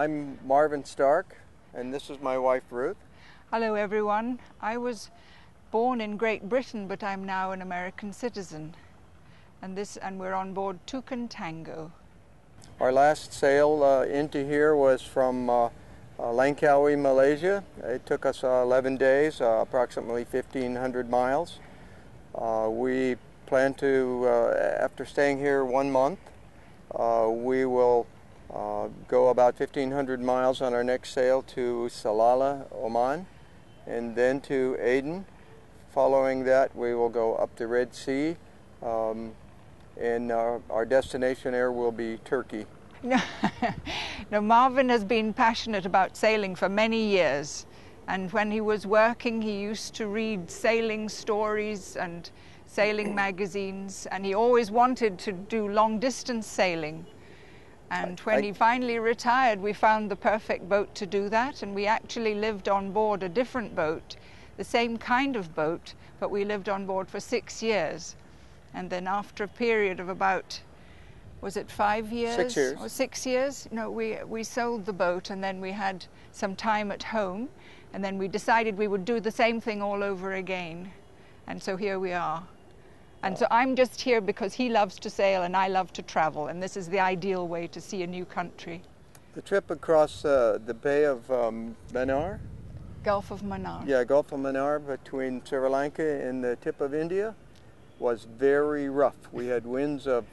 I'm Marvin Stark, and this is my wife Ruth. Hello everyone. I was born in Great Britain, but I'm now an American citizen. And we're on board Tango. Our last sail into here was from Langkawi, Malaysia. It took us 11 days, approximately 1,500 miles. We plan to, after staying here 1 month, we will go about 1,500 miles on our next sail to Sallalah, Oman, and then to Aden. Following that, we will go up the Red Sea, and our destination there will be Turkey. Now, Marvin has been passionate about sailing for many years, and when he was working, he used to read sailing stories and sailing magazines, and he always wanted to do long-distance sailing. And when he finally retired, we found the perfect boat to do that, and we actually lived on board a different boat, the same kind of boat, but we lived on board for 6 years. And then after a period of about, was it 5 years? 6 years. Or 6 years? No, we sold the boat, and then we had some time at home, and then we decided we would do the same thing all over again. And so here we are. And so I'm just here because he loves to sail and I love to travel, and this is the ideal way to see a new country. The trip across the Bay of Mannar? Gulf of Mannar. Yeah, Gulf of Mannar between Sri Lanka and the tip of India was very rough. We had winds of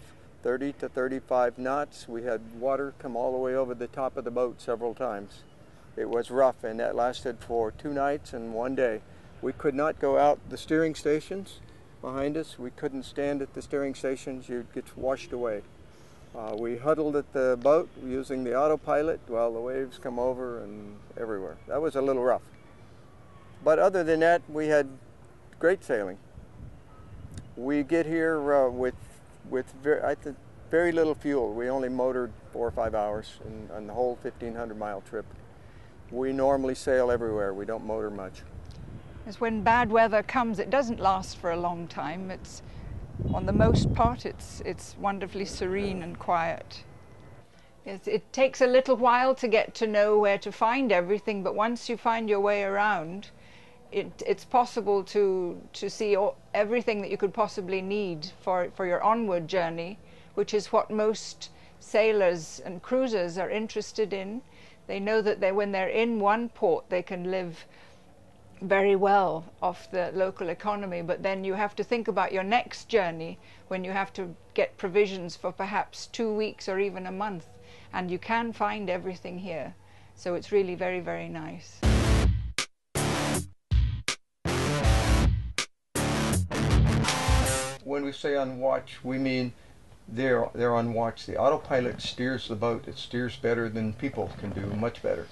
30 to 35 knots. We had water come all the way over the top of the boat several times. It was rough, and that lasted for 2 nights and 1 day. We could not go out the steering stations behind us. We couldn't stand at the steering stations. You'd get washed away. We huddled at the boat using the autopilot while the waves come over and everywhere. That was a little rough. But other than that, we had great sailing. We get here with very little fuel. We only motored 4 or 5 hours on the whole 1,500-mile trip. We normally sail everywhere. We don't motor much. Because when bad weather comes, it doesn't last for a long time. It's, on the most part, it's wonderfully serene and quiet. It takes a little while to get to know where to find everything, but once you find your way around, it's possible to see everything that you could possibly need for your onward journey, which is what most sailors and cruisers are interested in. They know that when they're in one port, they can live very well off the local economy, but then you have to think about your next journey when you have to get provisions for perhaps 2 weeks or even a month, and you can find everything here. So it's really very, very nice. When we say on watch, we mean they're on watch. The autopilot steers the boat. It steers better than people can do, much better.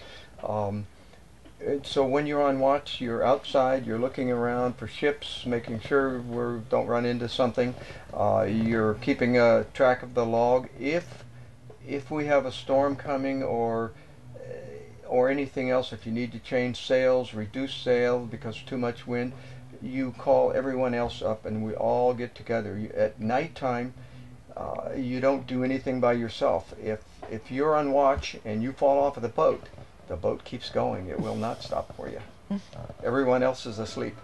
So when you're on watch, you're outside, you're looking around for ships, making sure we don't run into something. You're keeping track of the log. If we have a storm coming or anything else, if you need to change sails, reduce sail because too much wind, you call everyone else up and we all get together. At nighttime, you don't do anything by yourself. If you're on watch and you fall off of the boat keeps going. It will not stop for you. Everyone else is asleep.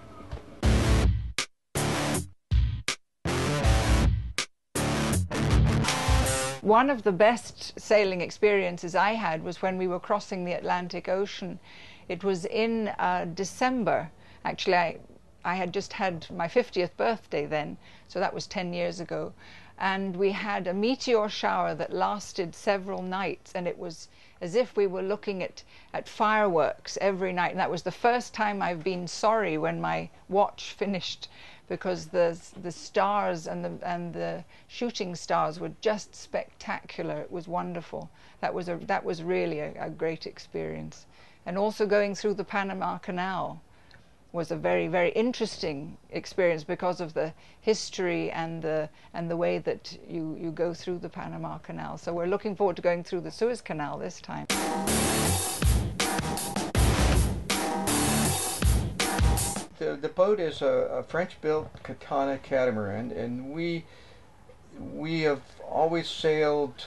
One of the best sailing experiences I had was when we were crossing the Atlantic Ocean. It was in December. Actually, I had just had my 50th birthday then, so that was 10 years ago. And we had a meteor shower that lasted several nights, and it was as if we were looking at fireworks every night. And that was the first time I've been sorry when my watch finished, because the stars and the shooting stars were just spectacular. It was wonderful. That was really a great experience. And also going through the Panama Canal was a very, very interesting experience because of the history and the way that you go through the Panama Canal. So we're looking forward to going through the Suez Canal this time. The boat is a French-built Catamaran, and we have always sailed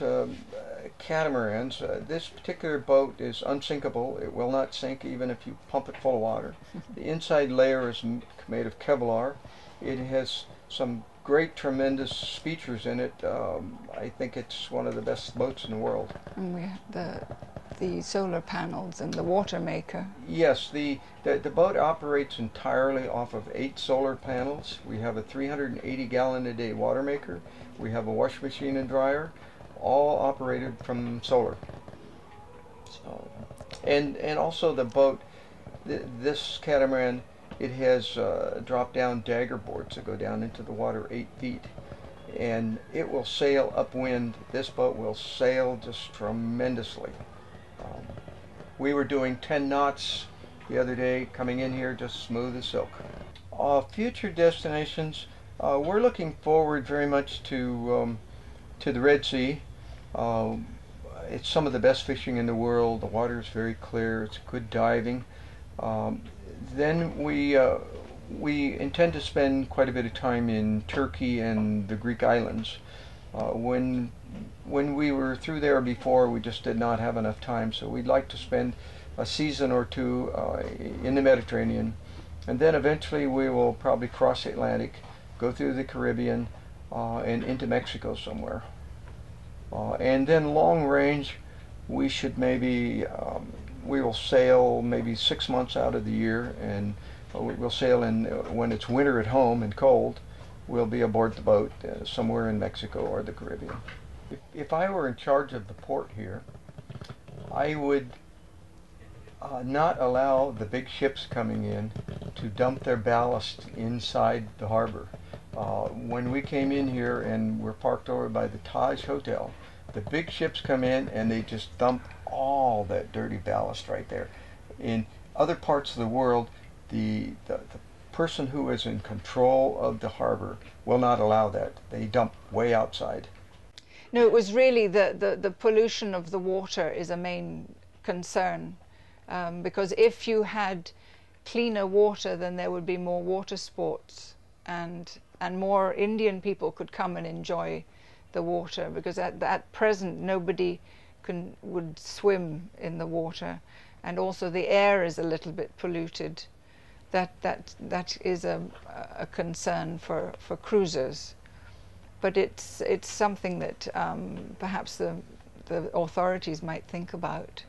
catamarans. This particular boat is unsinkable. It will not sink even if you pump it full of water. The inside layer is made of Kevlar. It has some great, tremendous features in it. I think it's one of the best boats in the world. And we have the solar panels and the water maker. Yes, the boat operates entirely off of 8 solar panels. We have a 380-gallon-a-day water maker. We have a wash machine and dryer, all operated from solar. So, and also the boat, this catamaran, it has drop-down dagger boards that go down into the water 8 feet. And it will sail upwind. This boat will sail just tremendously. We were doing 10 knots the other day, coming in here just smooth as silk. Future destinations, we're looking forward very much to the Red Sea. It's some of the best fishing in the world. The water is very clear. It's good diving. Then we intend to spend quite a bit of time in Turkey and the Greek islands. When we were through there before, we just did not have enough time, so we'd like to spend a season or two in the Mediterranean, and then eventually we will probably cross the Atlantic, go through the Caribbean, and into Mexico somewhere. And then long range, we should maybe, we will sail maybe 6 months out of the year, and we'll sail when it's winter at home and cold. We'll be aboard the boat somewhere in Mexico or the Caribbean. If I were in charge of the port here, I would not allow the big ships coming in to dump their ballast inside the harbor. When we came in here and were parked over by the Taj Hotel, the big ships come in and they just dump all that dirty ballast right there. In other parts of the world, the person who is in control of the harbor will not allow that. They dump way outside. No, it was really the pollution of the water is a main concern, because if you had cleaner water, then there would be more water sports, and more Indian people could come and enjoy the water, because at present nobody would swim in the water, and also the air is a little bit polluted. That is a concern for cruisers. But it's something that perhaps the authorities might think about.